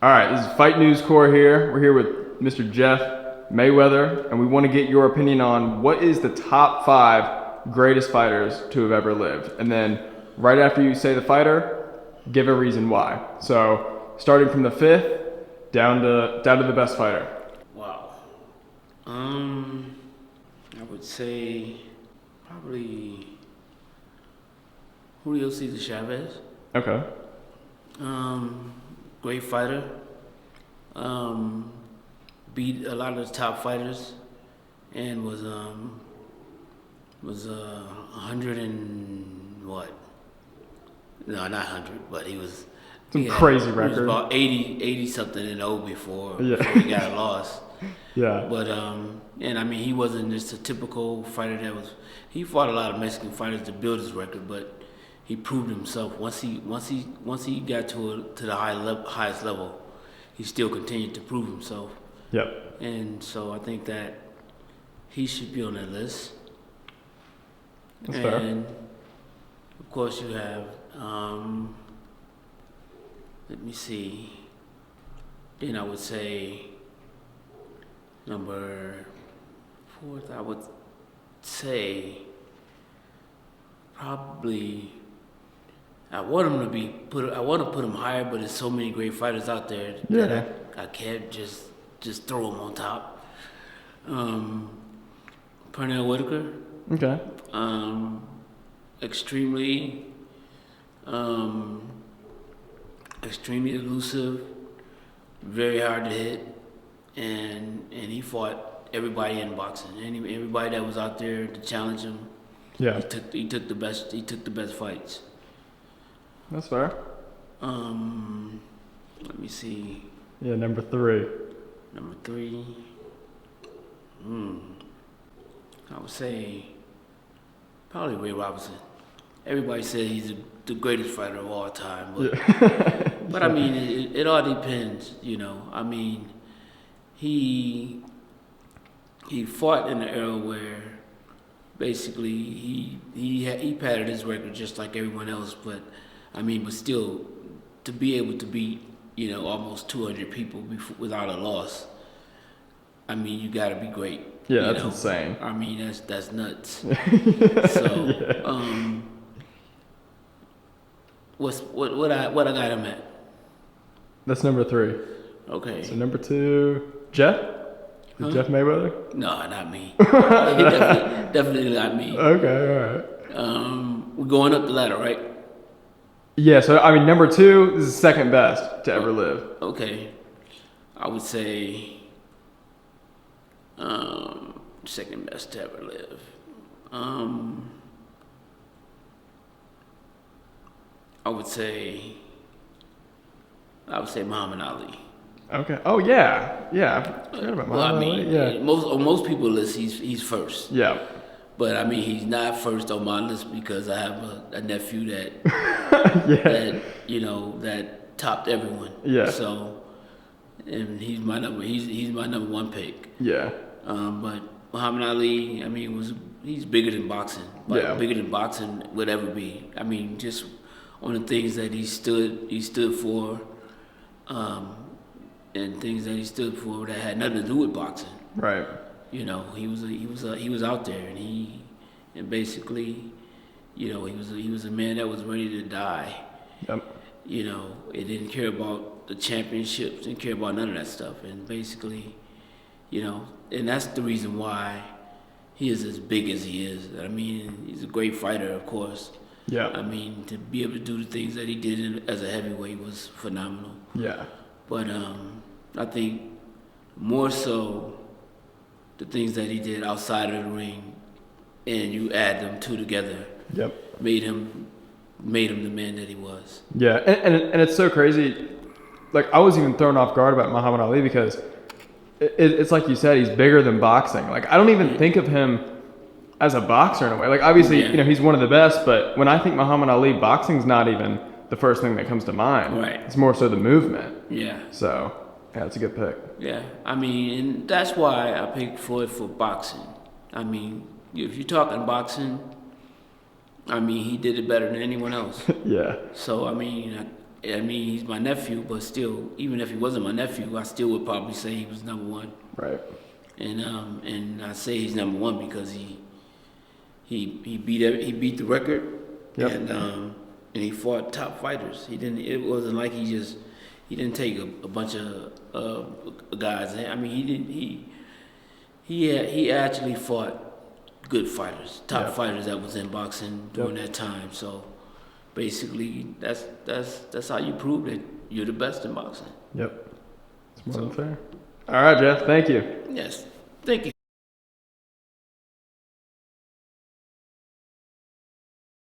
All right, this is Fight News Core here. We're here with Mr. Jeff Mayweather, and we want to get your opinion on what is the top 5 greatest fighters to have ever lived. And then right after you say the fighter, give a reason why. So starting from the 5th down to the best fighter. Wow. I would say probably Julio Cesar Chavez. Okay. Great fighter. Beat a lot of the top fighters, and was 100 and what? No, not 100, but he was Some crazy record. He was about 80 something and 0 before he got a loss. Yeah. But and I mean, he wasn't just a typical fighter he fought a lot of Mexican fighters to build his record, but he proved himself. Once he got to the highest level, he still continued to prove himself. Yep. And so I think that he should be on that list. That's and fair. of course you have let me see. Then I would say number 4th, I would say probably I want to put him higher, but there's so many great fighters out there that I can't just throw him on top. Pernell Whitaker. Okay. Extremely elusive, very hard to hit, and he fought everybody in boxing. Everybody that was out there to challenge him. Yeah. He took the best fights. That's fair. Let me see. Yeah, number 3. Number 3. I would say probably Ray Robinson. Everybody says he's the greatest fighter of all time, but but I mean, it all depends, you know. I mean, he fought in an era where basically he padded his record just like everyone else, but I mean, but still to be able to beat, you know, almost 200 people without a loss. I mean, you got to be great. Yeah, that's insane. I mean, that's nuts. What I got him at? That's number 3. Okay. So number 2, Jeff? Is Jeff Mayweather? No, not me. definitely not me. Okay, all right. We're going up the ladder, right? Yeah, so I mean, number 2 is the second best to ever live. Okay. I would say second best to ever live. I would say Muhammad Ali. Okay. Oh yeah, yeah. I forgot about Muhammad Ali. Yeah. Most people list he's first. Yeah. But I mean, he's not first on my list because I have a nephew that that topped everyone. Yeah. So, and he's my number 1 pick. Yeah. But Muhammad Ali, I mean, he's bigger than boxing. Bigger than boxing would ever be. I mean, just on the things that he stood for, and things that he stood for that had nothing to do with boxing. Right. You know, he was out there, and basically, you know, he was a man that was ready to die. Yep. You know, it didn't care about the championships, didn't care about none of that stuff, and basically, you know, and that's the reason why he is as big as he is. I mean, he's a great fighter, of course. Yeah. I mean, to be able to do the things that he did as a heavyweight was phenomenal. Yeah. But I think more so the things that he did outside of the ring, and you add them two together, made him the man that he was. Yeah, and it's so crazy. Like, I was even thrown off guard about Muhammad Ali because it's like you said, he's bigger than boxing. Like, I don't even think of him as a boxer in a way. Like, obviously, you know, he's one of the best, but when I think Muhammad Ali, boxing's not even the first thing that comes to mind. Right. It's more so the movement. Yeah. So, yeah, it's a good pick. Yeah. I mean, and that's why I picked Floyd for boxing. I mean, if you're talking boxing, I mean, he did it better than anyone else. Yeah. So, I mean, I mean, he's my nephew, but still, even if he wasn't my nephew, I still would probably say he was number one. Right. And I say he's number one because he beat the record, Yep. and he fought top fighters. He didn't. It wasn't like he didn't take a bunch of guys. I mean, he actually fought good fighters, top Yep. fighters that was in boxing during that time. So basically, that's how you prove that you're the best in boxing. Yep. It's more than fair. All right, Jeff. Thank you. Yes, thank you.